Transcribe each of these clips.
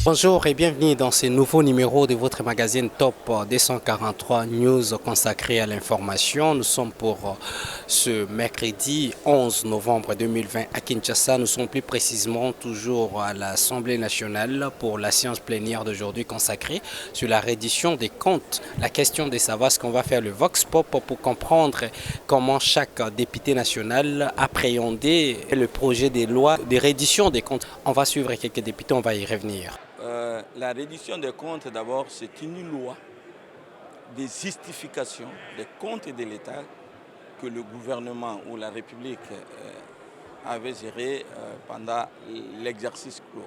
Bonjour et bienvenue dans ce nouveau numéro de votre magazine Top 243 News consacré à l'information. Nous sommes pour ce mercredi 11 novembre 2020 à Kinshasa. Nous sommes plus précisément toujours à l'Assemblée nationale pour la séance plénière d'aujourd'hui consacrée sur la reddition des comptes. La question de savoir ce qu'on va faire le Vox Pop pour comprendre comment chaque député national appréhendait le projet de loi de reddition des comptes. On va suivre quelques députés, on va y revenir. La reddition des comptes, d'abord, c'est une loi de justification des comptes de l'État que le gouvernement ou la République avait géré pendant l'exercice clos.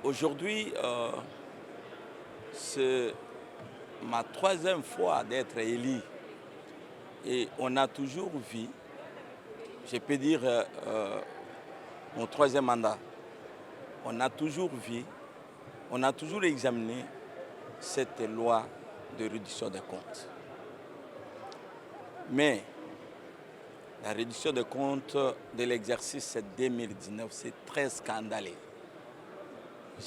Aujourd'hui, c'est ma troisième fois d'être élu et on a toujours vu, je peux dire mon troisième mandat, on a toujours vu, on a toujours examiné cette loi de réduction des comptes. Mais la réduction des comptes de l'exercice 2019, c'est très scandaleux.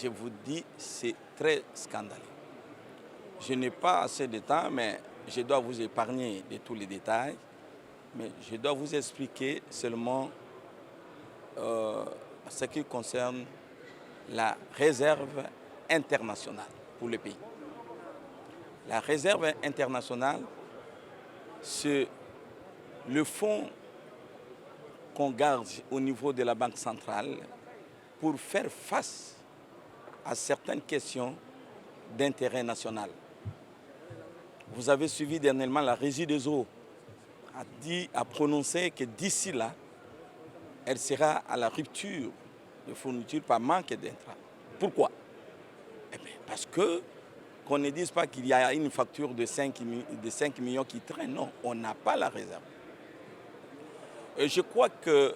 Je vous dis, c'est très scandaleux. Je n'ai pas assez de temps, mais je dois vous épargner de tous les détails. Mais je dois vous expliquer seulement ce qui concerne la réserve internationale pour le pays. La réserve internationale, c'est le fonds qu'on garde au niveau de la Banque centrale pour faire face à certaines questions d'intérêt national. Vous avez suivi dernièrement la Régie des eaux a prononcé que d'ici là, elle sera à la rupture de fourniture par manque d'intrants. Pourquoi? Parce que qu'on ne dise pas qu'il y a une facture de 5 millions qui traîne. Non, on n'a pas la réserve. Et je crois que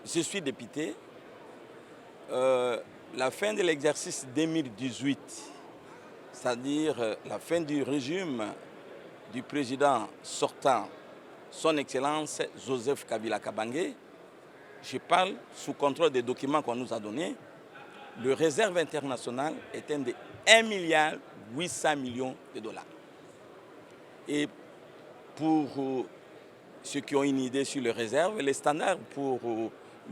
je suis député. La fin de l'exercice 2018, c'est-à-dire la fin du régime du président sortant, son Excellence Joseph Kabila Kabange, je parle sous contrôle des documents qu'on nous a donnés, le réserve international est de 1,8 milliard de dollars. Et pour ceux qui ont une idée sur les réserves, les standards pour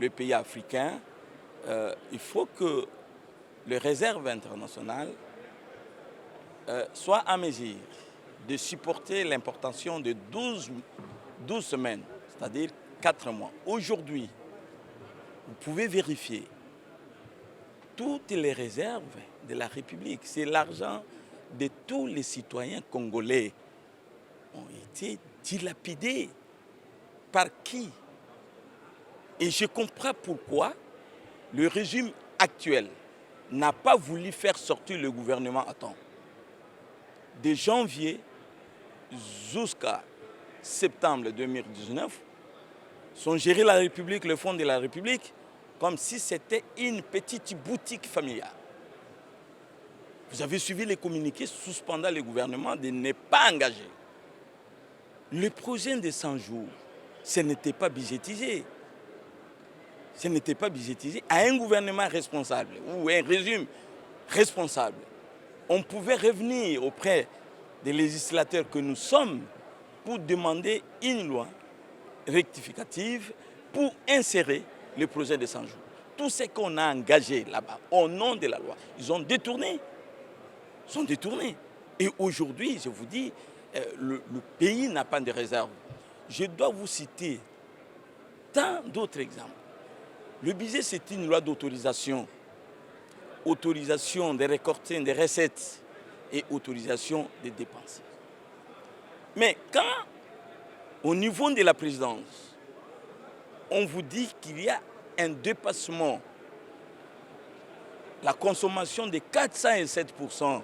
le pays africain, il faut que le réserve international soit en mesure de supporter l'importation de 12 semaines, c'est-à-dire 4 mois. Aujourd'hui, vous pouvez vérifier toutes les réserves de la République. C'est l'argent de tous les citoyens congolais ont été dilapidés. Par qui? Et je comprends pourquoi le régime actuel n'a pas voulu faire sortir le gouvernement à temps. De janvier jusqu'à septembre 2019, sont gérés la République, le fonds de la République, comme si c'était une petite boutique familiale. Vous avez suivi les communiqués suspendant le gouvernement de ne pas engager. Le projet de 100 jours, ce n'était pas budgétisé. Ce n'était pas budgétisé à un gouvernement responsable ou un régime responsable. On pouvait revenir auprès des législateurs que nous sommes pour demander une loi rectificative pour insérer le projet de 100 jours. Tout ce qu'on a engagé là-bas au nom de la loi, ils ont détourné. Ils ont détourné. Et aujourd'hui, je vous dis, le pays n'a pas de réserve. Je dois vous citer tant d'autres exemples. Le budget, c'est une loi d'autorisation. Autorisation de récolter des recettes et autorisation des dépenses. Mais quand, au niveau de la présidence, on vous dit qu'il y a un dépassement, la consommation de 407%,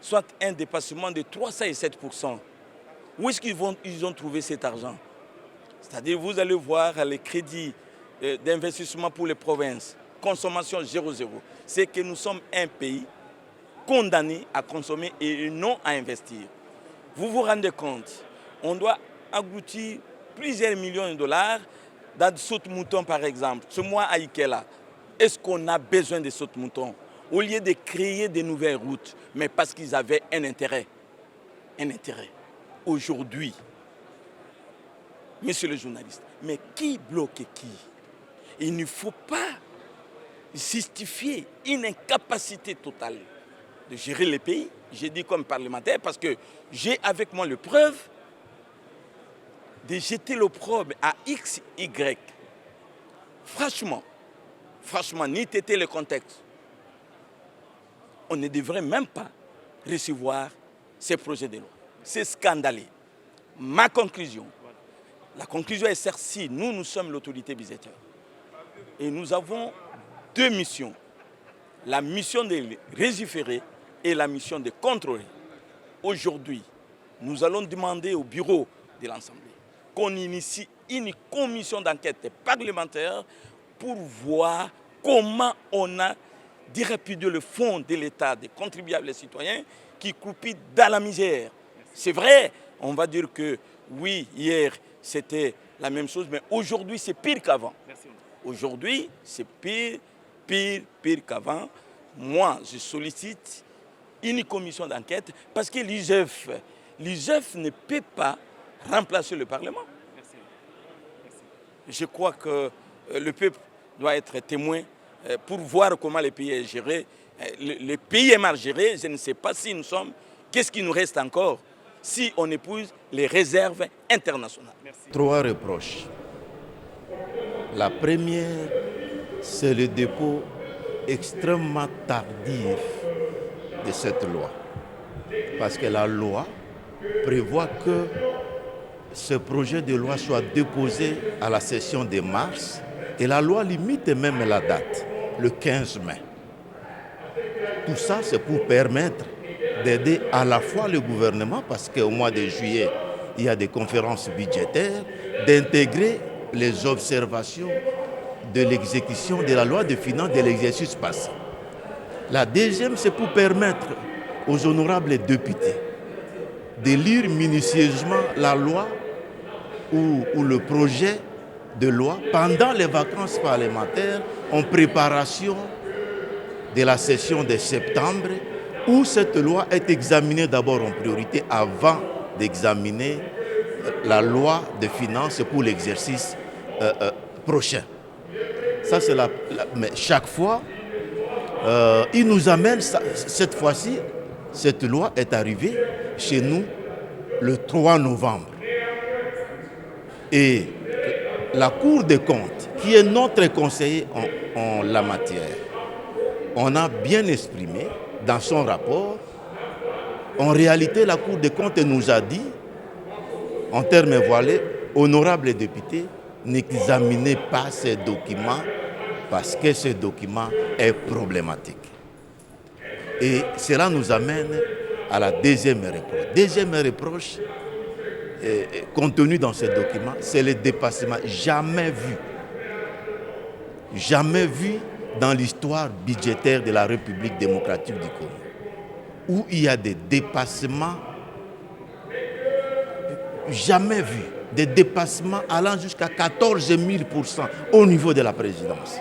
soit un dépassement de 307%, où est-ce qu'ils ont trouvé cet argent? C'est-à-dire, vous allez voir les crédits d'investissement pour les provinces, consommation 0,0. C'est que nous sommes un pays condamné à consommer et non à investir. Vous vous rendez compte, on doit engloutir plusieurs millions de dollars dans Saute-Mouton par exemple, ce mois à Ikela. est-ce qu'on a besoin de saute-mouton? Au lieu de créer de nouvelles routes, mais parce qu'ils avaient un intérêt. Un intérêt. Aujourd'hui, monsieur le journaliste, mais qui bloque qui? Il ne faut pas justifier une incapacité totale de gérer le pays. J'ai dit comme parlementaire parce que j'ai avec moi le preuve de jeter l'opprobre à X, Y. Franchement, ni était le contexte, on ne devrait même pas recevoir ces projets de loi. C'est scandaleux. Ma conclusion, la conclusion est celle-ci. Nous sommes l'autorité budgétaire. Et nous avons deux missions. La mission de légiférer et la mission de contrôler. Aujourd'hui, nous allons demander au bureau de l'Assemblée qu'on initie une commission d'enquête parlementaire pour voir comment on a dilapidé le fonds de l'État des contribuables et citoyens qui croupit dans la misère. C'est vrai, on va dire que oui, hier c'était la même chose, mais aujourd'hui c'est pire qu'avant. Aujourd'hui c'est pire qu'avant. Moi, je sollicite une commission d'enquête parce que l'IGF ne peut pas remplacer le Parlement. Je crois que le peuple doit être témoin pour voir comment le pays est géré. Le pays est mal géré, je ne sais pas si nous sommes, qu'est-ce qui nous reste encore si on épouse les réserves internationales. Merci. 3 reproches. La première, c'est le dépôt extrêmement tardif de cette loi. Parce que la loi prévoit que ce projet de loi soit déposé à la session de mars et la loi limite même la date, le 15 mai. Tout ça, c'est pour permettre d'aider à la fois le gouvernement, parce qu'au mois de juillet, il y a des conférences budgétaires, d'intégrer les observations de l'exécution de la loi de finances de l'exercice passé. La deuxième, c'est pour permettre aux honorables députés de lire minutieusement la loi ou le projet de loi pendant les vacances parlementaires en préparation de la session de septembre, où cette loi est examinée d'abord en priorité avant d'examiner la loi de finances pour l'exercice prochain. Ça, c'est mais chaque fois, il nous amène, cette fois-ci, cette loi est arrivée chez nous le 3 novembre. Et la Cour des comptes, qui est notre conseiller en la matière, on a bien exprimé dans son rapport, en réalité, la Cour des comptes nous a dit, en termes voilés, honorables députés, n'examinez pas ces documents parce que ce document est problématique. Et cela nous amène à la deuxième reproche. Deuxième reproche, contenu dans ce document, c'est le dépassement jamais vu dans l'histoire budgétaire de la République démocratique du Congo, où il y a des dépassements jamais vus, des dépassements allant jusqu'à 14 000% au niveau de la présidence.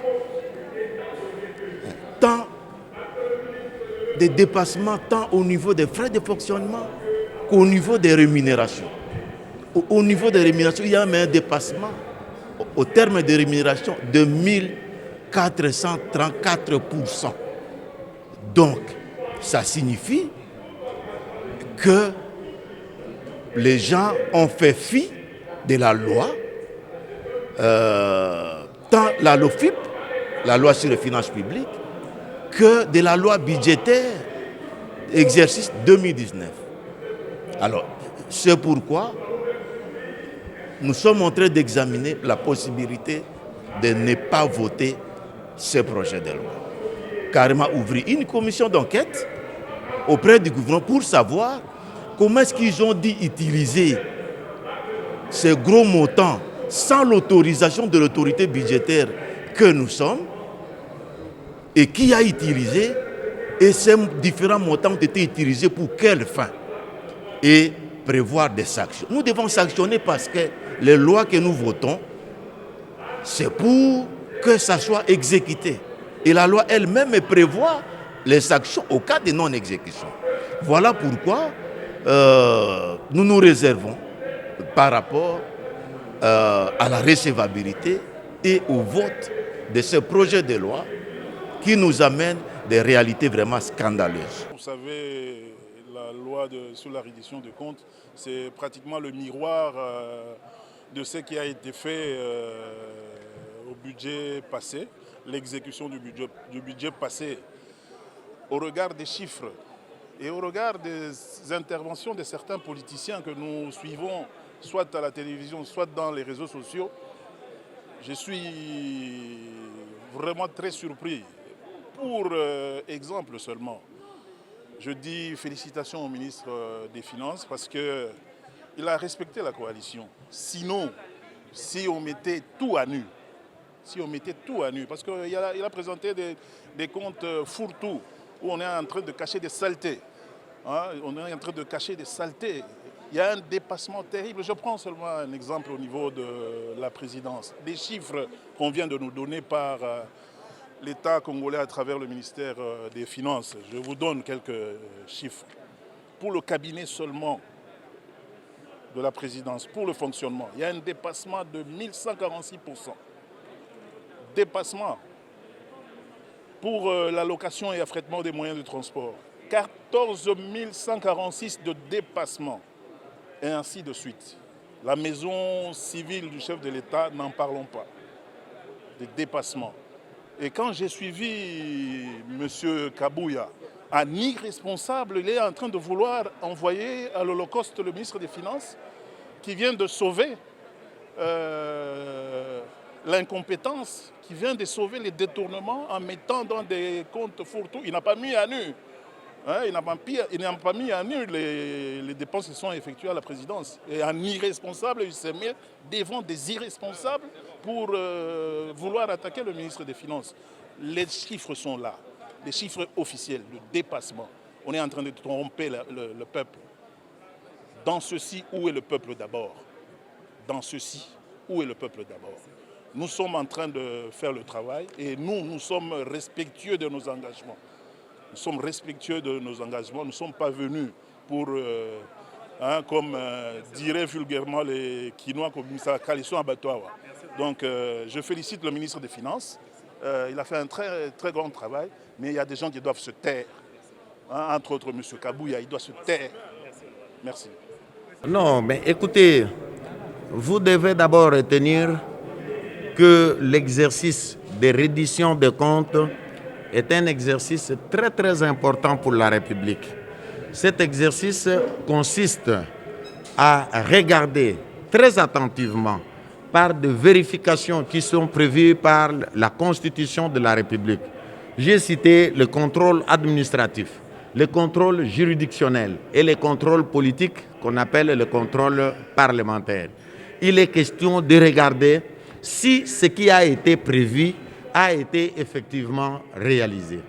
Des dépassements tant au niveau des frais de fonctionnement qu'au niveau des rémunérations. Au niveau des rémunérations, il y a un dépassement au terme des rémunérations de 1434%. Donc, ça signifie que les gens ont fait fi de la loi, tant la LOFIP, la loi sur les finances publiques, que de la loi budgétaire exercice 2019. Alors, c'est pourquoi nous sommes en train d'examiner la possibilité de ne pas voter ce projet de loi. Carrément ouvrir une commission d'enquête auprès du gouvernement pour savoir comment est-ce qu'ils ont dit utiliser ces gros montants sans l'autorisation de l'autorité budgétaire que nous sommes, et qui a utilisé, et ces différents montants ont été utilisés pour quelle fin, et prévoir des sanctions. Nous devons sanctionner parce que les lois que nous votons, c'est pour que ça soit exécuté. Et la loi elle-même prévoit les sanctions au cas de non-exécution. Voilà pourquoi nous nous réservons par rapport à la recevabilité et au vote de ce projet de loi qui nous amène des réalités vraiment scandaleuses. Vous savez, la loi sur la reddition de comptes, c'est pratiquement le miroir de ce qui a été fait au budget passé, l'exécution du budget passé. Au regard des chiffres et au regard des interventions de certains politiciens que nous suivons, soit à la télévision, soit dans les réseaux sociaux, je suis vraiment très surpris. Pour exemple seulement, je dis félicitations au ministre des Finances parce qu'il a respecté la coalition. Sinon, si on mettait tout à nu, parce qu'il a présenté des comptes fourre-tout où on est en train de cacher des saletés. On est en train de cacher des saletés. Il y a un dépassement terrible. Je prends seulement un exemple au niveau de la présidence. Les chiffres qu'on vient de nous donner par l'État congolais à travers le ministère des Finances. Je vous donne quelques chiffres. Pour le cabinet seulement de la présidence, pour le fonctionnement, il y a un dépassement de 1146%. Dépassement. Pour l'allocation et affrètement des moyens de transport, 14 146 de dépassement. Et ainsi de suite. La maison civile du chef de l'État, n'en parlons pas. Des dépassements. Et quand j'ai suivi M. Kabouya, un irresponsable, il est en train de vouloir envoyer à l'Holocauste le ministre des Finances qui vient de sauver l'incompétence, qui vient de sauver les détournements en mettant dans des comptes fourre-tout. Il n'a pas mis à nu. Il n'a pas mis à nu les dépenses qui sont effectuées à la présidence. Et un irresponsable, il s'est mis devant des irresponsables pour vouloir attaquer le ministre des Finances. Les chiffres sont là, les chiffres officiels de dépassement. On est en train de tromper le peuple. Dans ceci, où est le peuple d'abord? Dans ceci, où est le peuple d'abord? Nous sommes en train de faire le travail et nous sommes respectueux de nos engagements. Nous sommes respectueux de nos engagements. Nous ne sommes pas venus pour, comme diraient vulgairement les Quinois, comme ça, Calisson à Batoawa. Donc je félicite le ministre des Finances. Il a fait un très, très grand travail, mais il y a des gens qui doivent se taire. Entre autres, M. Kabouya, il doit se taire. Merci. Non, mais écoutez, vous devez d'abord retenir que l'exercice de reddition des comptes est un exercice très très important pour la République. Cet exercice consiste à regarder très attentivement par des vérifications qui sont prévues par la Constitution de la République. J'ai cité le contrôle administratif, le contrôle juridictionnel et le contrôle politique qu'on appelle le contrôle parlementaire. Il est question de regarder si ce qui a été prévu a été effectivement réalisé.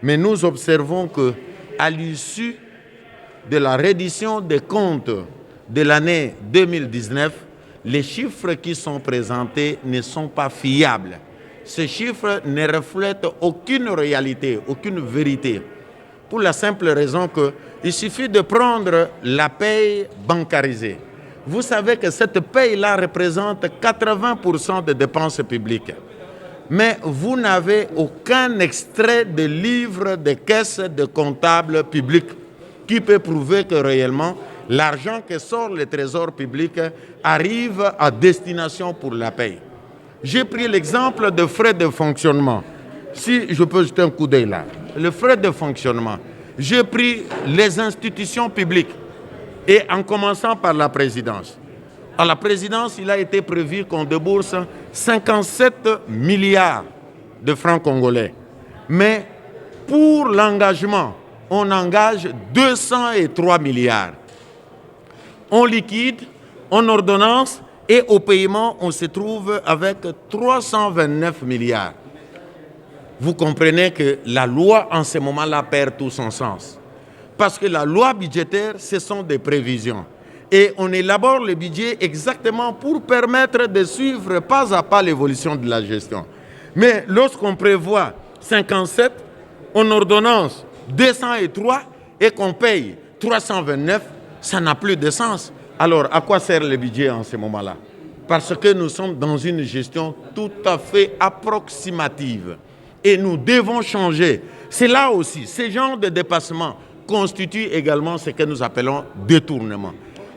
Mais nous observons qu'à l'issue de la reddition des comptes de l'année 2019, les chiffres qui sont présentés ne sont pas fiables. Ces chiffres ne reflètent aucune réalité, aucune vérité. Pour la simple raison qu'il suffit de prendre la paye bancarisée. Vous savez que cette paye-là représente 80% des dépenses publiques. Mais vous n'avez aucun extrait de livre de caisse de comptable public qui peut prouver que réellement l'argent que sort le trésor public arrive à destination pour la paye. J'ai pris l'exemple de frais de fonctionnement. Si je peux jeter un coup d'œil là, le frais de fonctionnement. J'ai pris les institutions publiques et en commençant par la présidence. À la présidence, il a été prévu qu'on débourse 57 milliards de francs congolais. Mais pour l'engagement, on engage 203 milliards. On liquide, on ordonnance et au paiement, on se trouve avec 329 milliards. Vous comprenez que la loi, en ce moment-là, perd tout son sens. Parce que la loi budgétaire, ce sont des prévisions. Et on élabore le budget exactement pour permettre de suivre pas à pas l'évolution de la gestion. Mais lorsqu'on prévoit 57, en ordonnance 203 et qu'on paye 329, ça n'a plus de sens. Alors, à quoi sert le budget en ce moment-là? Parce que nous sommes dans une gestion tout à fait approximative. Et nous devons changer. C'est là aussi, ce genre de dépassement constitue également ce que nous appelons détournement.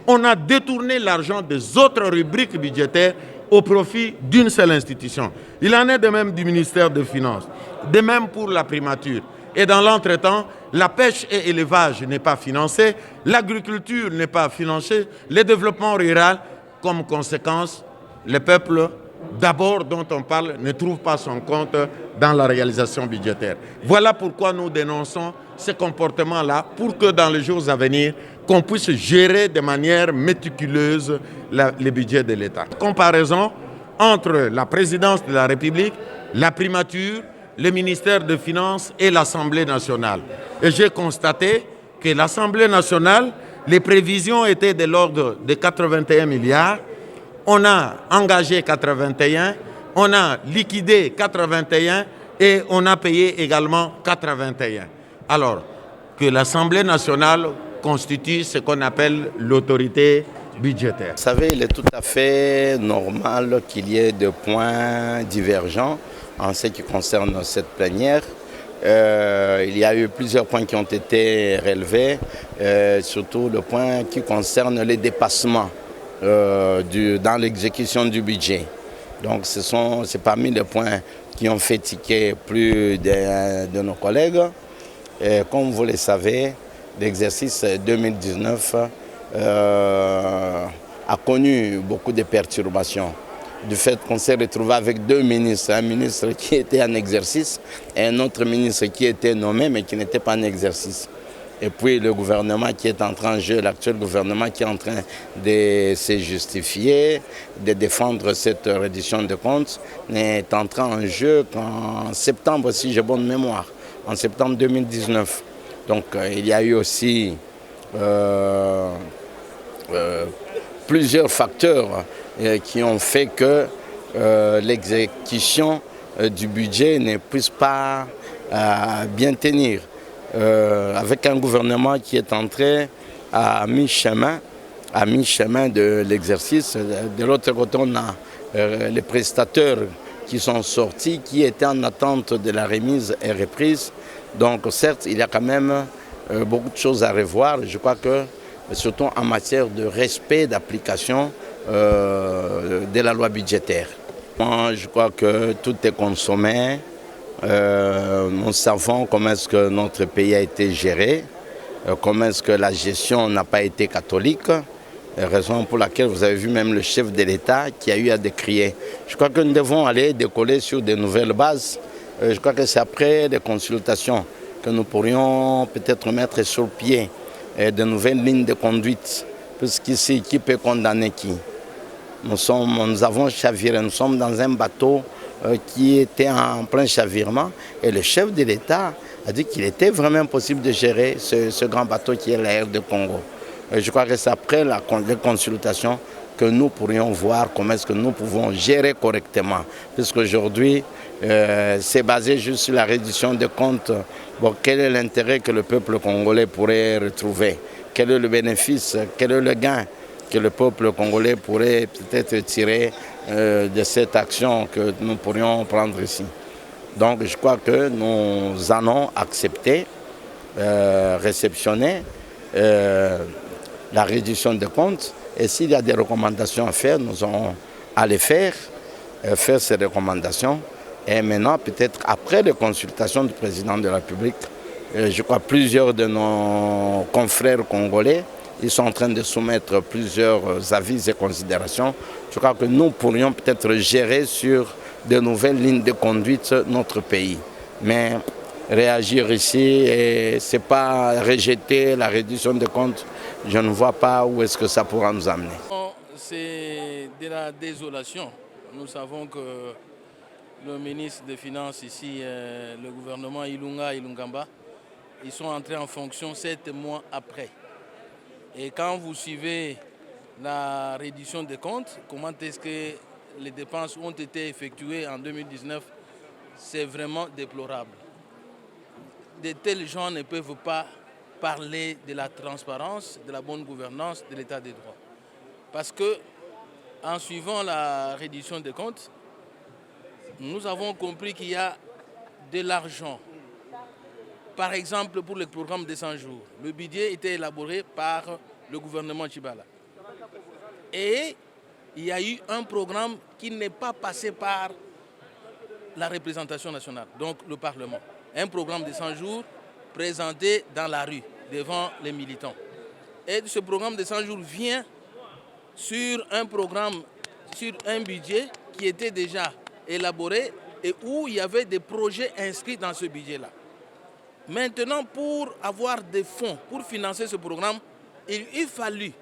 On a détourné l'argent des autres rubriques budgétaires au profit d'une seule institution. Il en est de même du ministère des Finances, de même pour la primature. Et dans l'entretemps, la pêche et l'élevage n'est pas financé, l'agriculture n'est pas financée, le développement rural, comme conséquence, le peuple d'abord dont on parle ne trouve pas son compte dans la réalisation budgétaire. Voilà pourquoi nous dénonçons ce comportement-là pour que dans les jours à venir, qu'on puisse gérer de manière méticuleuse le budget de l'État. Comparaison entre la présidence de la République, la primature, le ministère des Finances et l'Assemblée nationale. Et j'ai constaté que l'Assemblée nationale, les prévisions étaient de l'ordre de 81 milliards. On a engagé 81, on a liquidé 81 et on a payé également 81. Alors que l'Assemblée nationale constitue ce qu'on appelle l'autorité budgétaire. Vous savez, il est tout à fait normal qu'il y ait des points divergents en ce qui concerne cette plénière. Il y a eu plusieurs points qui ont été relevés, surtout le point qui concerne les dépassements dans l'exécution du budget. Donc c'est parmi les points qui ont fait tiquer plus de nos collègues. Et comme vous le savez, l'exercice 2019 a connu beaucoup de perturbations du fait qu'on s'est retrouvé avec deux ministres, un ministre qui était en exercice et un autre ministre qui était nommé mais qui n'était pas en exercice. Et puis le gouvernement qui est entré en jeu, l'actuel gouvernement qui est en train de se justifier, de défendre cette reddition de comptes, est entré en jeu qu'en septembre, si j'ai bonne mémoire, en septembre 2019. Donc il y a eu aussi plusieurs facteurs qui ont fait que l'exécution du budget ne puisse pas bien tenir. Avec un gouvernement qui est entré à mi-chemin de l'exercice. De l'autre côté, on a les prestateurs qui sont sortis, qui étaient en attente de la remise et reprise. Donc certes, il y a quand même beaucoup de choses à revoir. Je crois que, surtout en matière de respect, d'application de la loi budgétaire. Moi, je crois que tout est consommé. Nous savons comment est-ce que notre pays a été géré, comment est-ce que la gestion n'a pas été catholique, raison pour laquelle vous avez vu même le chef de l'État qui a eu à décrier. Je crois que nous devons aller décoller sur de nouvelles bases. Je crois que c'est après des consultations que nous pourrions peut-être mettre sur pied de nouvelles lignes de conduite, puisqu'ici, qui peut condamner qui? Nous avons chaviré, nous sommes dans un bateau qui était en plein chavirement et le chef de l'État a dit qu'il était vraiment possible de gérer ce grand bateau qui est l'Air de Congo. Et je crois que c'est après les consultations que nous pourrions voir comment est-ce que nous pouvons gérer correctement. Puisqu'aujourd'hui, c'est basé juste sur la reddition de comptes. Bon, quel est l'intérêt que le peuple congolais pourrait retrouver? Quel est le bénéfice? Quel est le gain que le peuple congolais pourrait peut-être tirer de cette action que nous pourrions prendre ici? Donc je crois que nous allons accepter, réceptionner la reddition de comptes. Et s'il y a des recommandations à faire, nous allons aller faire ces recommandations. Et maintenant, peut-être après les consultations du président de la République, je crois plusieurs de nos confrères congolais, ils sont en train de soumettre plusieurs avis et considérations. Je crois que nous pourrions peut-être gérer sur de nouvelles lignes de conduite notre pays. Mais réagir ici, ce n'est pas rejeter la reddition de comptes. Je ne vois pas où est-ce que ça pourra nous amener. C'est de la désolation. Nous savons que le ministre des Finances ici, le gouvernement Ilungamba, ils sont entrés en fonction 7 mois après. Et quand vous suivez la reddition des comptes, comment est-ce que les dépenses ont été effectuées en 2019, c'est vraiment déplorable. de tels gens ne peuvent pas parler de la transparence, de la bonne gouvernance, de l'état des droits. Parce que, en suivant la reddition des comptes, nous avons compris qu'il y a de l'argent. Par exemple, pour le programme des 100 jours, le budget était élaboré par le gouvernement Tchibala. Et il y a eu un programme qui n'est pas passé par la représentation nationale, donc le Parlement. Un programme de 100 jours présenté dans la rue, devant les militants. Et ce programme de 100 jours vient sur un programme, sur un budget qui était déjà élaboré et où il y avait des projets inscrits dans ce budget-là. Maintenant, pour avoir des fonds pour financer ce programme, il fallut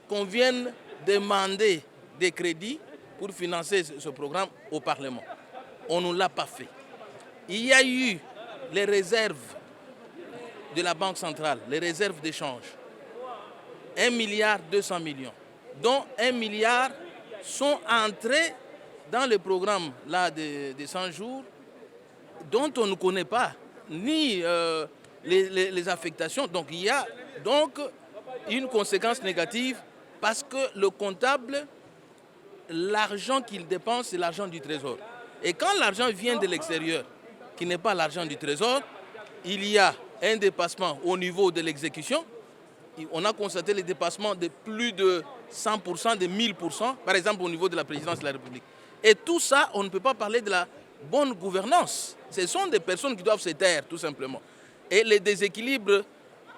qu'on vienne demander des crédits pour financer ce programme au Parlement. On ne l'a pas fait. Il y a eu les réserves de la Banque centrale, les réserves d'échange, 1,2 milliard, dont 1 milliard sont entrés dans le programme là, de 100 jours, dont on ne connaît pas ni les affectations. Donc il y a donc une conséquence négative parce que le comptable, l'argent qu'il dépense, c'est l'argent du Trésor. Et quand l'argent vient de l'extérieur, qui n'est pas l'argent du Trésor, il y a un dépassement au niveau de l'exécution. On a constaté les dépassements de plus de 100%, de 1000%, par exemple au niveau de la présidence de la République. Et tout ça, on ne peut pas parler de la bonne gouvernance. Ce sont des personnes qui doivent se taire, tout simplement. Et le déséquilibre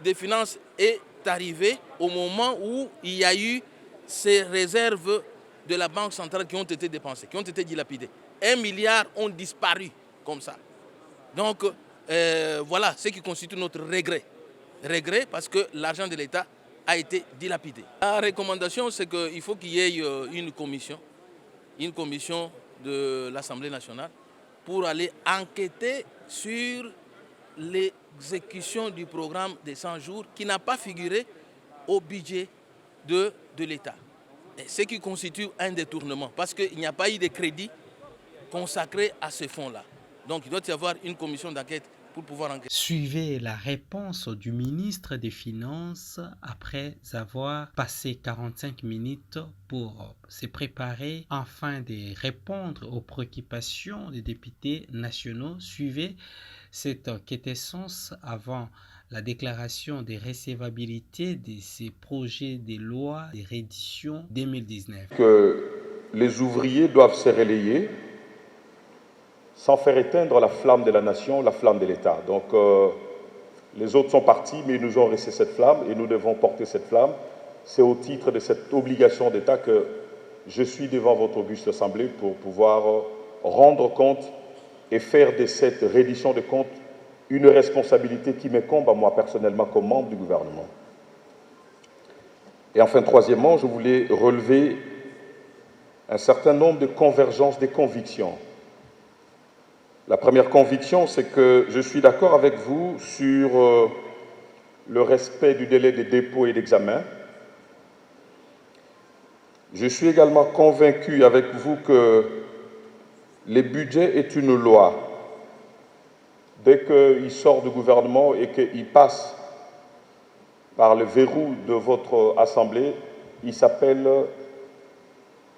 des finances est arrivé au moment où il y a eu ces réserves de la Banque centrale qui ont été dépensées, qui ont été dilapidées. 1 milliard ont disparu comme ça. Donc, voilà ce qui constitue notre regret. Regret parce que l'argent de l'État a été dilapidé. La recommandation, c'est qu'il faut qu'il y ait une commission de l'Assemblée nationale pour aller enquêter sur l'exécution du programme des 100 jours qui n'a pas figuré au budget de l'État. Ce qui constitue un détournement parce qu'il n'y a pas eu de crédit consacré à ce fonds-là. Donc il doit y avoir une commission d'enquête pour pouvoir enquêter. Suivez la réponse du ministre des Finances après avoir passé 45 minutes pour se préparer afin de répondre aux préoccupations des députés nationaux. Suivez cette quintessence avant la déclaration de recevabilité de ces projets de loi de reddition 2019. Que les ouvriers doivent se relayer sans faire éteindre la flamme de la nation, la flamme de l'État. Donc les autres sont partis, mais ils nous ont resté cette flamme et nous devons porter cette flamme. C'est au titre de cette obligation d'État que je suis devant votre auguste assemblée pour pouvoir rendre compte et faire de cette reddition de comptes une responsabilité qui m'incombe à moi personnellement comme membre du gouvernement. Et enfin, troisièmement, je voulais relever un certain nombre de convergences des convictions. La première conviction, c'est que je suis d'accord avec vous sur le respect du délai de dépôt et d'examen. Je suis également convaincu avec vous que le budget est une loi. Dès qu'il sort du gouvernement et qu'il passe par le verrou de votre assemblée, il s'appelle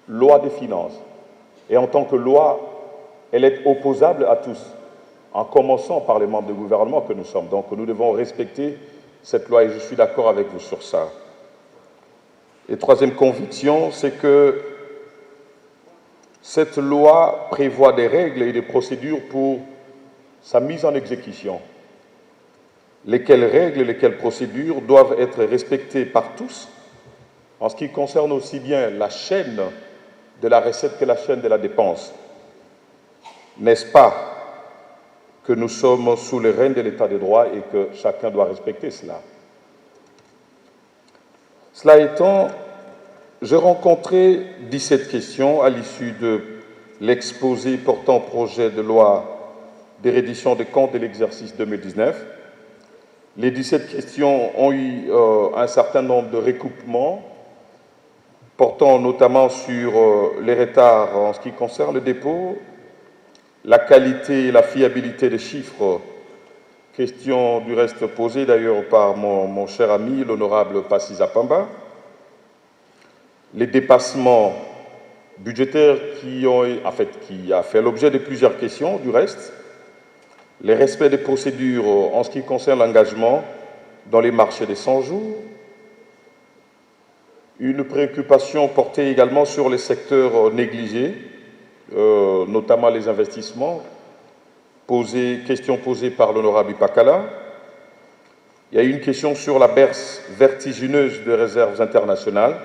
loi des finances. Et en tant que loi, elle est opposable à tous, en commençant par les membres du gouvernement que nous sommes. Donc nous devons respecter cette loi et je suis d'accord avec vous sur ça. Et troisième conviction, c'est que cette loi prévoit des règles et des procédures pour sa mise en exécution. Lesquelles règles et lesquelles procédures doivent être respectées par tous en ce qui concerne aussi bien la chaîne de la recette que la chaîne de la dépense. N'est-ce pas que nous sommes sous le règne de l'État de droit et que chacun doit respecter cela? Cela étant, j'ai rencontré 17 questions à l'issue de l'exposé portant projet de loi de reddition des comptes de l'exercice 2019. Les 17 questions ont eu un certain nombre de recoupements portant notamment sur les retards en ce qui concerne le dépôt, la qualité et la fiabilité des chiffres Question du reste posée d'ailleurs par mon cher ami, l'honorable Passisa Pamba. Les dépassements budgétaires qui a fait l'objet de plusieurs questions du reste. Les respects des procédures en ce qui concerne l'engagement dans les marchés des 100 jours. Une préoccupation portée également sur les secteurs négligés, notamment les investissements. Question posée par l'honorable Ipakala. Il y a eu une question sur la baisse vertigineuse des réserves internationales,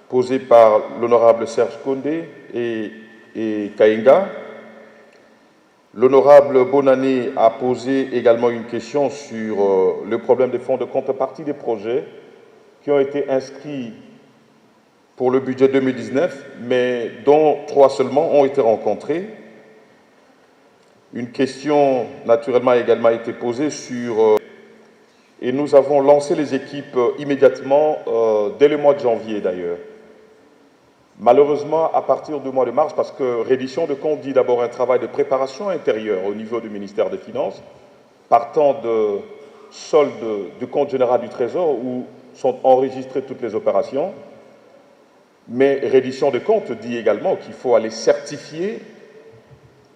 posée par l'honorable Serge Condé et Kainga. L'honorable Bonani a posé également une question sur le problème des fonds de contrepartie des projets qui ont été inscrits pour le budget 2019, mais dont 3 seulement ont été rencontrés. Une question, naturellement, a également été posée sur... et nous avons lancé les équipes immédiatement, dès le mois de janvier d'ailleurs. Malheureusement, à partir du mois de mars, parce que reddition de comptes dit d'abord un travail de préparation intérieure au niveau du ministère des Finances, partant de solde du compte général du Trésor où sont enregistrées toutes les opérations. Mais reddition de comptes dit également qu'il faut aller certifier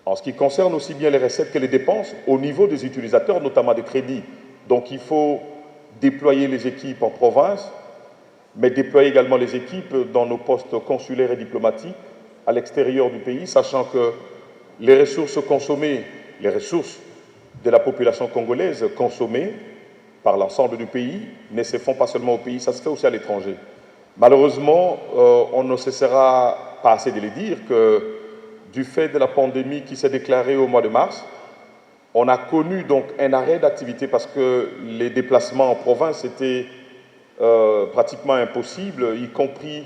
en ce qui concerne aussi bien les recettes que les dépenses au niveau des utilisateurs, notamment des crédits. Donc il faut déployer les équipes en province, mais déployer également les équipes dans nos postes consulaires et diplomatiques à l'extérieur du pays, sachant que les ressources consommées, les ressources de la population congolaise consommées par l'ensemble du pays ne se font pas seulement au pays, ça se fait aussi à l'étranger. Malheureusement, on ne cessera pas assez de le dire que du fait de la pandémie qui s'est déclarée au mois de mars, on a connu donc un arrêt d'activité parce que les déplacements en province étaient pratiquement impossibles, y compris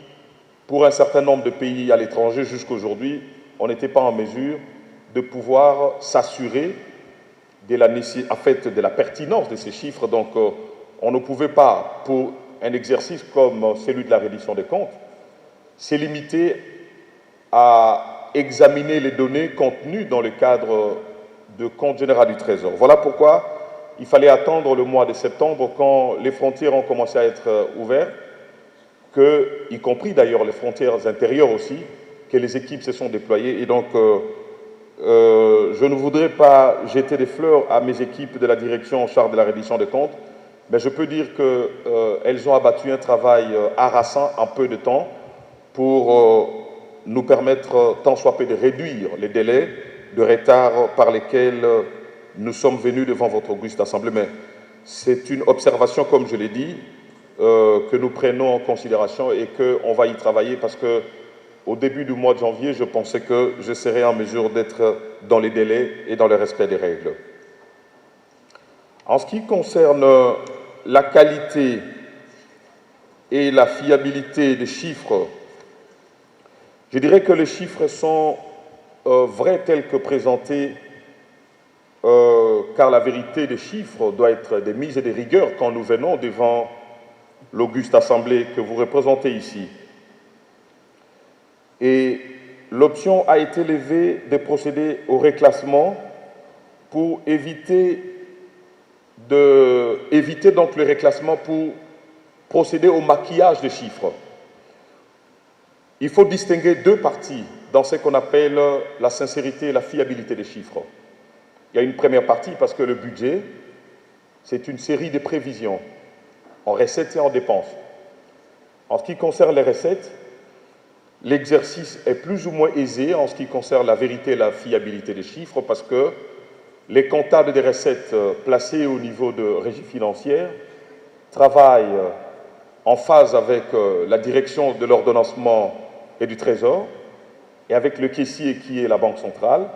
pour un certain nombre de pays à l'étranger. Jusqu'aujourd'hui, on n'était pas en mesure de pouvoir s'assurer de la pertinence de ces chiffres. Donc, on ne pouvait pas, pour un exercice comme celui de la reddition des comptes, se limiter à examiner les données contenues dans le cadre de compte général du Trésor. Voilà pourquoi il fallait attendre le mois de septembre quand les frontières ont commencé à être ouvertes, y compris d'ailleurs les frontières intérieures aussi, que les équipes se sont déployées. Et donc, je ne voudrais pas jeter des fleurs à mes équipes de la direction en charge de la reddition des comptes, mais je peux dire qu'elles ont abattu un travail harassant en peu de temps pour nous permettre, tant soit peu, de réduire les délais de retard par lesquels nous sommes venus devant votre auguste assemblée. Mais c'est une observation, comme je l'ai dit, que nous prenons en considération et qu'on va y travailler parce qu'au début du mois de janvier, je pensais que je serais en mesure d'être dans les délais et dans le respect des règles. En ce qui concerne la qualité et la fiabilité des chiffres, je dirais que les chiffres sont vrais tels que présentés, car la vérité des chiffres doit être des mises et des rigueurs quand nous venons devant l'auguste assemblée que vous représentez ici. Et l'option a été levée de procéder au reclassement pour éviter donc le reclassement pour procéder au maquillage des chiffres. Il faut distinguer 2 parties dans ce qu'on appelle la sincérité et la fiabilité des chiffres. Il y a une première partie parce que le budget, c'est une série de prévisions en recettes et en dépenses. En ce qui concerne les recettes, l'exercice est plus ou moins aisé en ce qui concerne la vérité et la fiabilité des chiffres parce que les comptables des recettes placés au niveau de régie financière travaillent en phase avec la direction de l'ordonnancement et du Trésor et avec le caissier qui est la Banque centrale.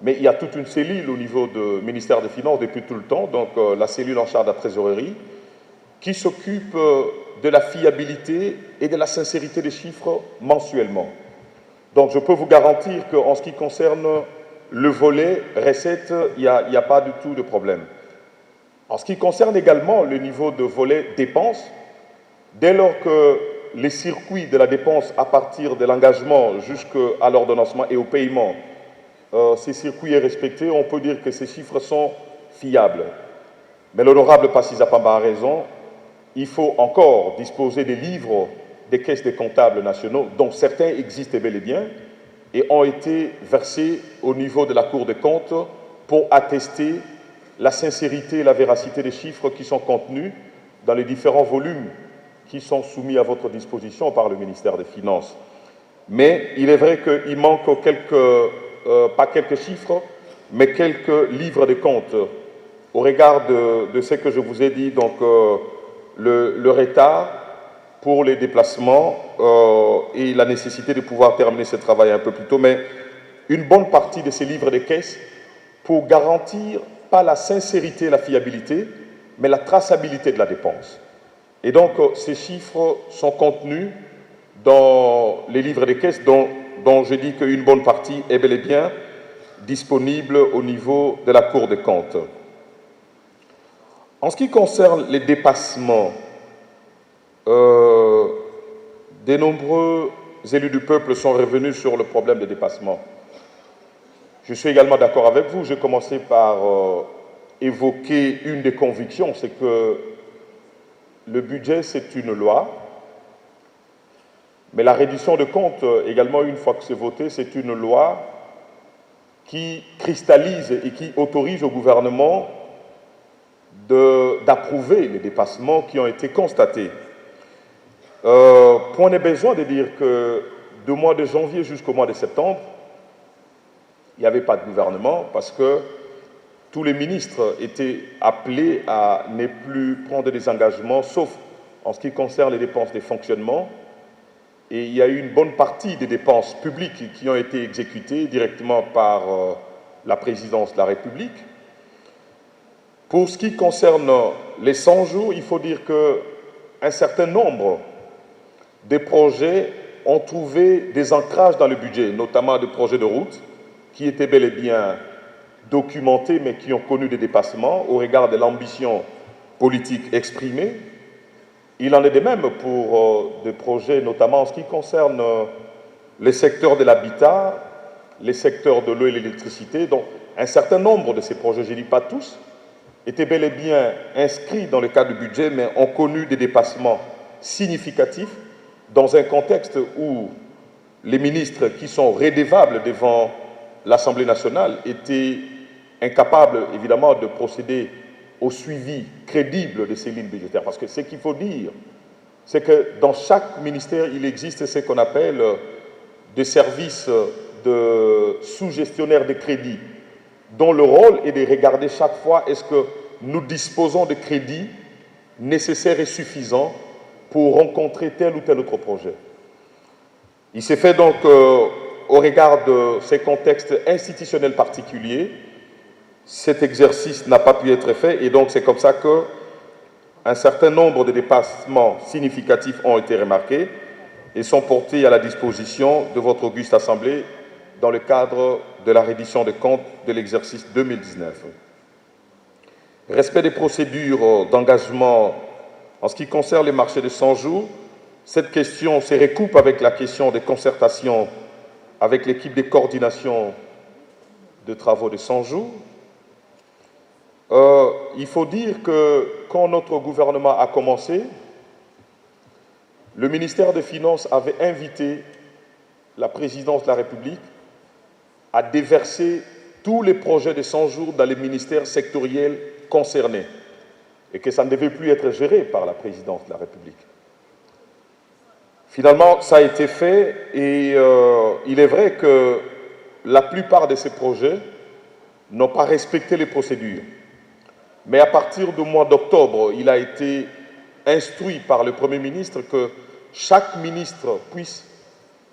Mais il y a toute une cellule au niveau du ministère des Finances depuis tout le temps, donc la cellule en charge de la trésorerie, qui s'occupe de la fiabilité et de la sincérité des chiffres mensuellement. Donc je peux vous garantir qu'en ce qui concerne le volet recettes, il n'y a pas du tout de problème. En ce qui concerne également le niveau de volet dépenses, dès lors que les circuits de la dépense à partir de l'engagement jusqu'à l'ordonnancement et au paiement, ces circuits est respecté, on peut dire que ces chiffres sont fiable. Mais l'honorable Passisa Pamba a raison, il faut encore disposer des livres des caisses des comptables nationaux, dont certains existent bel et bien, et ont été versés au niveau de la Cour des comptes pour attester la sincérité et la véracité des chiffres qui sont contenus dans les différents volumes qui sont soumis à votre disposition par le ministère des Finances. Mais il est vrai qu'il manque pas quelques chiffres, mais quelques livres de comptes. Au regard de ce que je vous ai dit, donc le retard pour les déplacements et la nécessité de pouvoir terminer ce travail un peu plus tôt, mais une bonne partie de ces livres de caisse pour garantir pas la sincérité et la fiabilité, mais la traçabilité de la dépense. Et donc, ces chiffres sont contenus dans les livres de caisse dont je dis qu'une bonne partie est bel et bien disponible au niveau de la Cour des comptes. En ce qui concerne les dépassements, de nombreux élus du peuple sont revenus sur le problème des dépassements. Je suis également d'accord avec vous. J'ai commencé par évoquer une des convictions, c'est que le budget, c'est une loi, mais la reddition de comptes, également, une fois que c'est voté, c'est une loi qui cristallise et qui autorise au gouvernement d'approuver les dépassements qui ont été constatés. Point n'est besoin de dire que du mois de janvier jusqu'au mois de septembre, il n'y avait pas de gouvernement parce que tous les ministres étaient appelés à ne plus prendre des engagements, sauf en ce qui concerne les dépenses de fonctionnement. Et il y a eu une bonne partie des dépenses publiques qui ont été exécutées directement par la présidence de la République. Pour ce qui concerne les 100 jours, il faut dire qu'un certain nombre de projets ont trouvé des ancrages dans le budget, notamment des projets de route qui étaient bel et bien documentés, mais qui ont connu des dépassements au regard de l'ambition politique exprimée. Il en est de même pour des projets, notamment en ce qui concerne les secteurs de l'habitat, les secteurs de l'eau et l'électricité. Donc, un certain nombre de ces projets, je ne dis pas tous, étaient bel et bien inscrits dans le cadre du budget, mais ont connu des dépassements significatifs dans un contexte où les ministres qui sont redevables devant l'Assemblée nationale étaient incapables, évidemment, de procéder au suivi crédible de ces lignes budgétaires. Parce que ce qu'il faut dire, c'est que dans chaque ministère, il existe ce qu'on appelle des services de sous-gestionnaires de crédits, dont le rôle est de regarder chaque fois est-ce que nous disposons de crédits nécessaires et suffisants pour rencontrer tel ou tel autre projet. Il s'est fait donc, au regard de ces contextes institutionnels particuliers, cet exercice n'a pas pu être fait et donc c'est comme ça qu'un certain nombre de dépassements significatifs ont été remarqués et sont portés à la disposition de votre auguste Assemblée dans le cadre de la reddition des comptes de l'exercice 2019. Respect des procédures d'engagement en ce qui concerne les marchés de 100 jours, cette question se recoupe avec la question des concertations avec l'équipe de coordination de travaux de 100 jours. Il faut dire que quand notre gouvernement a commencé, le ministère des Finances avait invité la présidence de la République à déverser tous les projets de 100 jours dans les ministères sectoriels concernés et que ça ne devait plus être géré par la présidence de la République. Finalement, ça a été fait et il est vrai que la plupart de ces projets n'ont pas respecté les procédures. Mais à partir du mois d'octobre, il a été instruit par le Premier ministre que chaque ministre puisse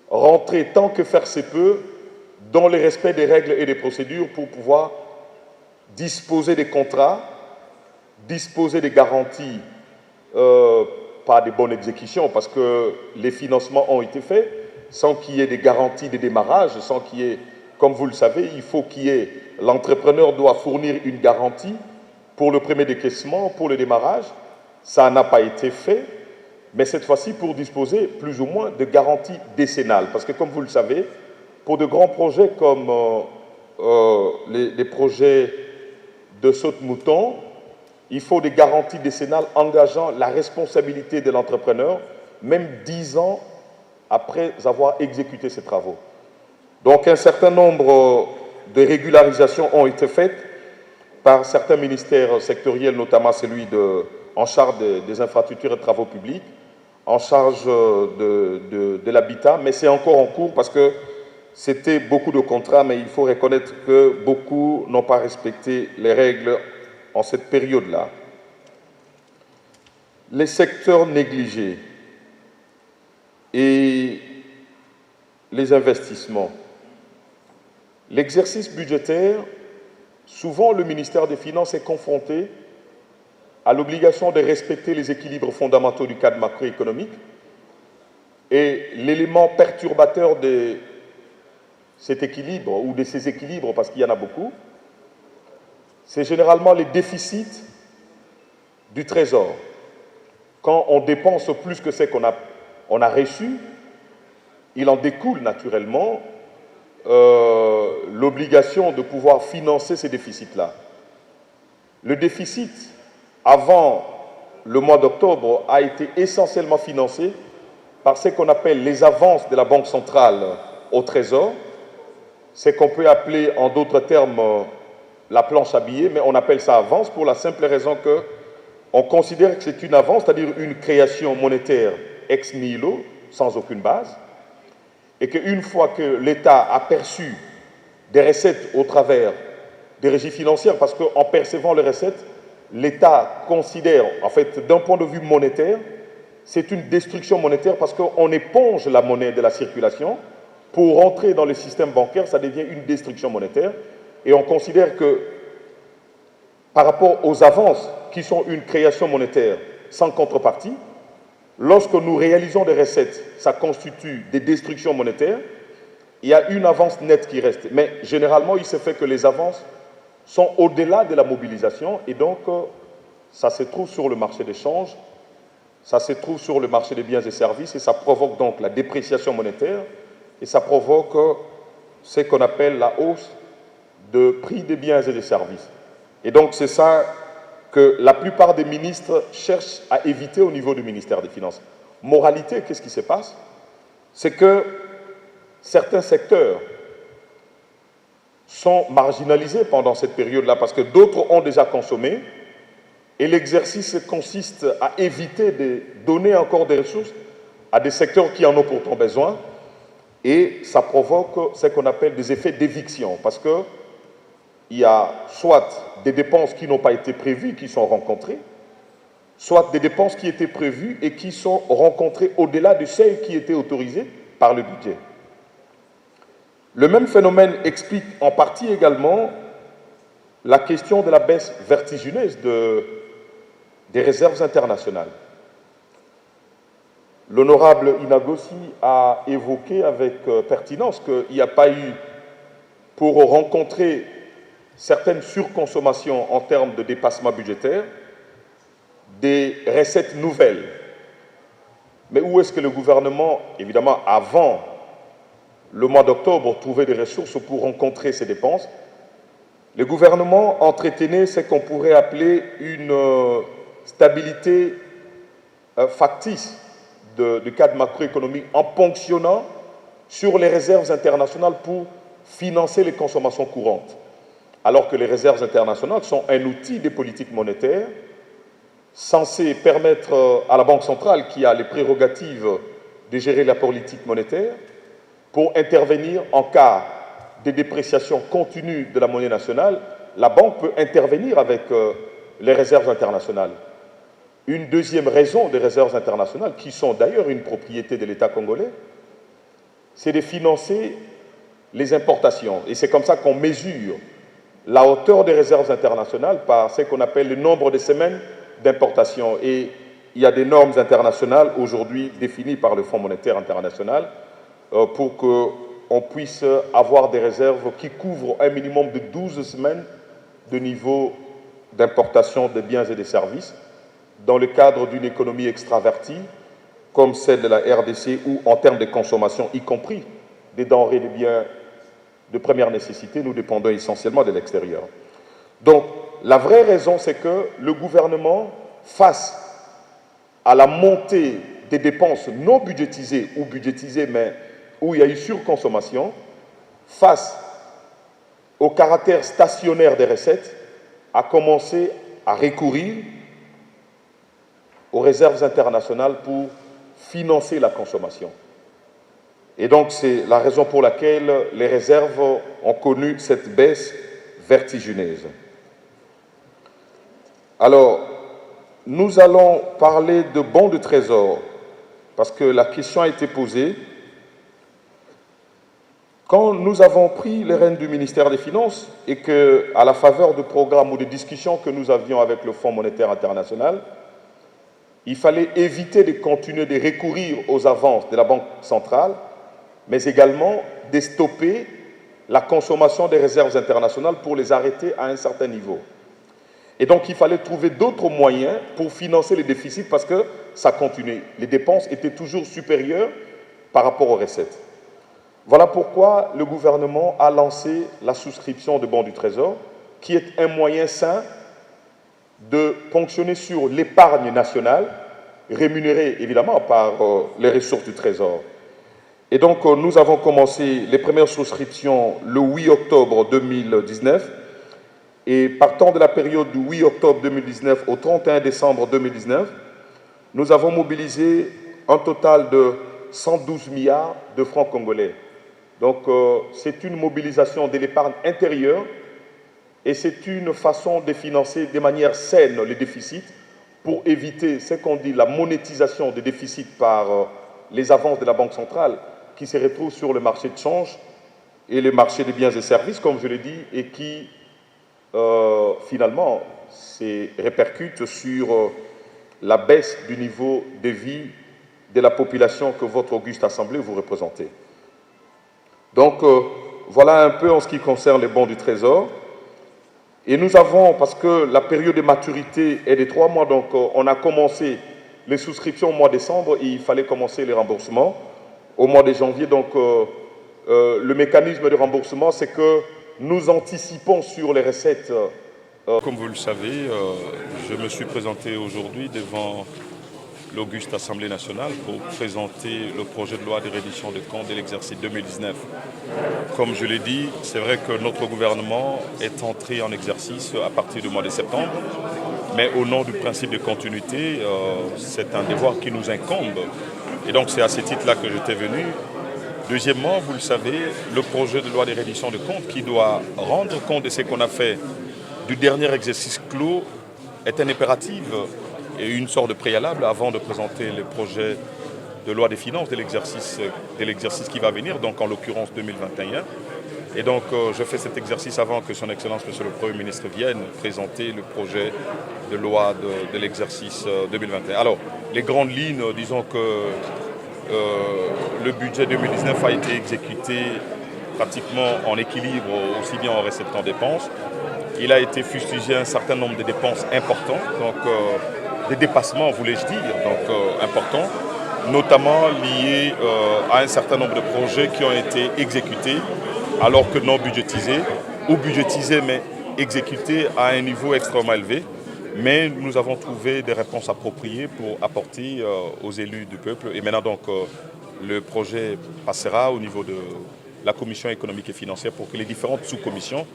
rentrer tant que faire se peut dans le respect des règles et des procédures pour pouvoir disposer des contrats, disposer des garanties, pas de bonne exécution, parce que les financements ont été faits sans qu'il y ait des garanties de démarrage, sans qu'il y ait, comme vous le savez, il faut qu'il y ait, l'entrepreneur doit fournir une garantie pour le premier décaissement, pour le démarrage. Ça n'a pas été fait, mais cette fois-ci pour disposer plus ou moins de garanties décennales. Parce que comme vous le savez, pour de grands projets comme les projets de saute-mouton, il faut des garanties décennales engageant la responsabilité de l'entrepreneur, même 10 ans après avoir exécuté ses travaux. Donc un certain nombre de régularisations ont été faites par certains ministères sectoriels, notamment celui en charge des infrastructures et des travaux publics, en charge de l'habitat, mais c'est encore en cours parce que c'était beaucoup de contrats, mais il faut reconnaître que beaucoup n'ont pas respecté les règles en cette période-là. Les secteurs négligés et les investissements. L'exercice budgétaire, souvent le ministère des Finances est confronté à l'obligation de respecter les équilibres fondamentaux du cadre macroéconomique et l'élément perturbateur de cet équilibre ou de ces équilibres, parce qu'il y en a beaucoup, c'est généralement les déficits du trésor. Quand on dépense plus que ce qu'on a reçu, il en découle naturellement l'obligation de pouvoir financer ces déficits-là. Le déficit, avant le mois d'octobre, a été essentiellement financé par ce qu'on appelle les avances de la Banque centrale au Trésor, ce qu'on peut appeler en d'autres termes la planche à billets, mais on appelle ça avance pour la simple raison qu'on considère que c'est une avance, c'est-à-dire une création monétaire ex nihilo, sans aucune base, et qu'une fois que l'État a perçu des recettes au travers des régies financières, parce qu'en percevant les recettes, l'État considère, en fait, d'un point de vue monétaire, c'est une destruction monétaire parce qu'on éponge la monnaie de la circulation. Pour rentrer dans le système bancaire, ça devient une destruction monétaire. Et on considère que, par rapport aux avances qui sont une création monétaire sans contrepartie, lorsque nous réalisons des recettes, ça constitue des destructions monétaires, il y a une avance nette qui reste. Mais généralement, il se fait que les avances sont au-delà de la mobilisation et donc ça se trouve sur le marché des changes, ça se trouve sur le marché des biens et services et ça provoque donc la dépréciation monétaire et ça provoque ce qu'on appelle la hausse de prix des biens et des services. Et donc c'est ça que la plupart des ministres cherchent à éviter au niveau du ministère des Finances. Moralité, qu'est-ce qui se passe? C'est que certains secteurs sont marginalisés pendant cette période-là parce que d'autres ont déjà consommé et l'exercice consiste à éviter de donner encore des ressources à des secteurs qui en ont pourtant besoin et ça provoque ce qu'on appelle des effets d'éviction parce que il y a soit des dépenses qui n'ont pas été prévues, qui sont rencontrées, soit des dépenses qui étaient prévues et qui sont rencontrées au-delà de celles qui étaient autorisées par le budget. Le même phénomène explique en partie également la question de la baisse vertigineuse des réserves internationales. L'honorable Inagossi a évoqué avec pertinence qu'il n'y a pas eu, pour rencontrer certaines surconsommations en termes de dépassement budgétaire, des recettes nouvelles. Mais où est-ce que le gouvernement, évidemment avant le mois d'octobre, trouvait des ressources pour rencontrer ces dépenses? Le gouvernement entretenait ce qu'on pourrait appeler une stabilité factice du cadre macroéconomique en ponctionnant sur les réserves internationales pour financer les consommations courantes. Alors que les réserves internationales sont un outil des politiques monétaires censé permettre à la Banque centrale, qui a les prérogatives de gérer la politique monétaire, pour intervenir en cas de dépréciation continue de la monnaie nationale, la Banque peut intervenir avec les réserves internationales. Une deuxième raison des réserves internationales, qui sont d'ailleurs une propriété de l'État congolais, c'est de financer les importations. Et c'est comme ça qu'on mesure la hauteur des réserves internationales par ce qu'on appelle le nombre de semaines d'importation. Et il y a des normes internationales aujourd'hui définies par le Fonds monétaire international pour qu'on puisse avoir des réserves qui couvrent un minimum de 12 semaines de niveau d'importation des biens et des services dans le cadre d'une économie extravertie comme celle de la RDC où en termes de consommation, y compris des denrées et des biens de première nécessité, nous dépendons essentiellement de l'extérieur. Donc, la vraie raison, c'est que le gouvernement, face à la montée des dépenses non budgétisées ou budgétisées, mais où il y a eu surconsommation, face au caractère stationnaire des recettes, a commencé à recourir aux réserves internationales pour financer la consommation. Et donc, c'est la raison pour laquelle les réserves ont connu cette baisse vertigineuse. Alors, nous allons parler de bons de trésor, parce que la question a été posée. Quand nous avons pris les rênes du ministère des Finances et qu'à la faveur de programmes ou de discussions que nous avions avec le Fonds monétaire international, il fallait éviter de continuer de recourir aux avances de la Banque centrale, mais également de stopper la consommation des réserves internationales pour les arrêter à un certain niveau. Et donc, il fallait trouver d'autres moyens pour financer les déficits parce que ça continuait. Les dépenses étaient toujours supérieures par rapport aux recettes. Voilà pourquoi le gouvernement a lancé la souscription de bons du Trésor, qui est un moyen sain de ponctionner sur l'épargne nationale, rémunérée évidemment par les ressources du Trésor. Et donc, nous avons commencé les premières souscriptions le 8 octobre 2019, et partant de la période du 8 octobre 2019 au 31 décembre 2019, nous avons mobilisé un total de 112 milliards de francs congolais. Donc, c'est une mobilisation de l'épargne intérieure et c'est une façon de financer de manière saine les déficits pour éviter ce qu'on dit la monétisation des déficits par les avances de la Banque centrale qui se retrouvent sur le marché de change et le marché des biens et services, comme je l'ai dit, et qui, finalement, se répercute sur la baisse du niveau de vie de la population que votre auguste Assemblée vous représentez. Donc, voilà un peu en ce qui concerne les bons du Trésor. Et nous avons, parce que la période de maturité est de 3 mois, donc on a commencé les souscriptions au mois de décembre et il fallait commencer les remboursements au mois de janvier. Donc, le mécanisme de remboursement, c'est que nous anticipons sur les recettes. Comme vous le savez, je me suis présenté aujourd'hui devant l'auguste Assemblée nationale pour présenter le projet de loi de reddition des comptes de l'exercice 2019. Comme je l'ai dit, c'est vrai que notre gouvernement est entré en exercice à partir du mois de septembre, mais au nom du principe de continuité, c'est un devoir qui nous incombe. Et donc c'est à ce titre-là que j'étais venu. Deuxièmement, vous le savez, le projet de loi de reddition des comptes qui doit rendre compte de ce qu'on a fait du dernier exercice clos est un impératif et une sorte de préalable avant de présenter le projet de loi des finances de l'exercice qui va venir, donc en l'occurrence 2021. Et donc je fais cet exercice avant que son Excellence Monsieur le Premier ministre vienne présenter le projet de loi de l'exercice 2021. Alors, les grandes lignes, disons que le budget 2019 a été exécuté pratiquement en équilibre, aussi bien en recettes qu'en dépenses. Il a été fustigé un certain nombre de dépenses importantes, donc des dépassements, voulais-je dire, donc importants, notamment liés à un certain nombre de projets qui ont été exécutés alors que non budgétisés, ou budgétisés mais exécutés à un niveau extrêmement élevé. Mais nous avons trouvé des réponses appropriées pour apporter aux élus du peuple. Et maintenant, donc, le projet passera au niveau de la Commission économique et financière pour que les différentes sous-commissions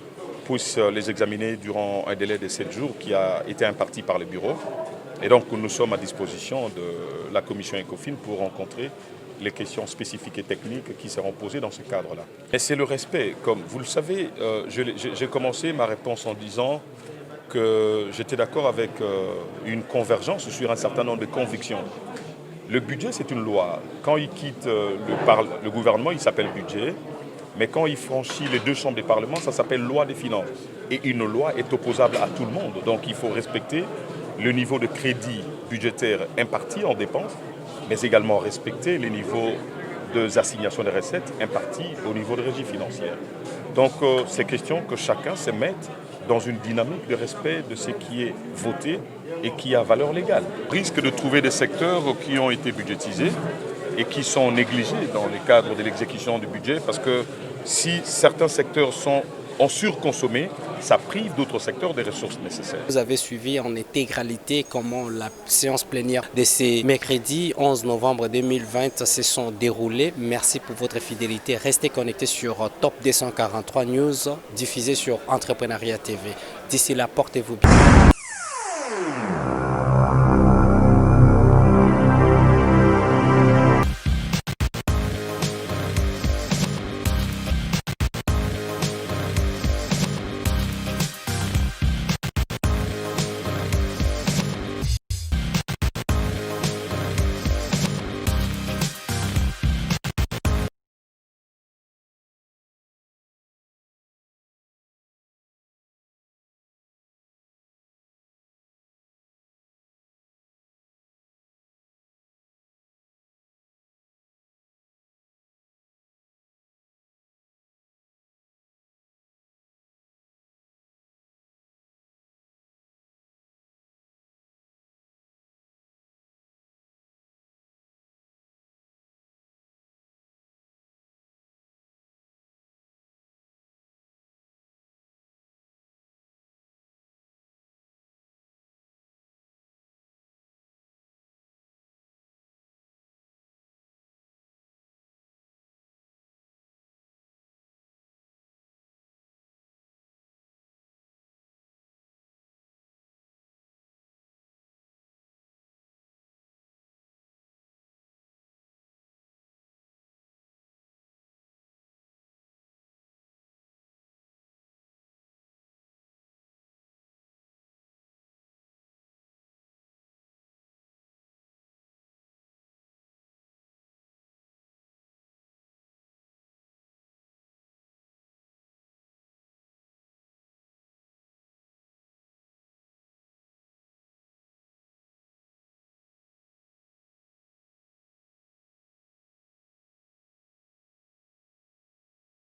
puissent les examiner durant un délai de 7 jours qui a été imparti par le bureau. Et donc, nous sommes à disposition de la Commission ECOFIN pour rencontrer les questions spécifiques et techniques qui seront posées dans ce cadre-là. Et c'est le respect. Comme vous le savez, j'ai commencé ma réponse en disant que j'étais d'accord avec une convergence sur un certain nombre de convictions. Le budget, c'est une loi. Quand il quitte le gouvernement, il s'appelle budget. Mais quand il franchit les 2 chambres du Parlement, ça s'appelle loi des finances. Et une loi est opposable à tout le monde. Donc il faut respecter le niveau de crédit budgétaire imparti en dépenses, mais également respecter les niveaux d'assignation des recettes impartis au niveau de régie financière. Donc c'est question que chacun se mette dans une dynamique de respect de ce qui est voté et qui a valeur légale. Risque de trouver des secteurs qui ont été budgétisés et qui sont négligés dans le cadre de l'exécution du budget, parce que si certains secteurs sont ont surconsommé, ça prive d'autres secteurs des ressources nécessaires. Vous avez suivi en intégralité comment la séance plénière de ce mercredi 11 novembre 2020 se sont déroulées. Merci pour votre fidélité. Restez connectés sur Top 243 News, diffusé sur Entrepreneuriat TV. D'ici là, portez-vous bien.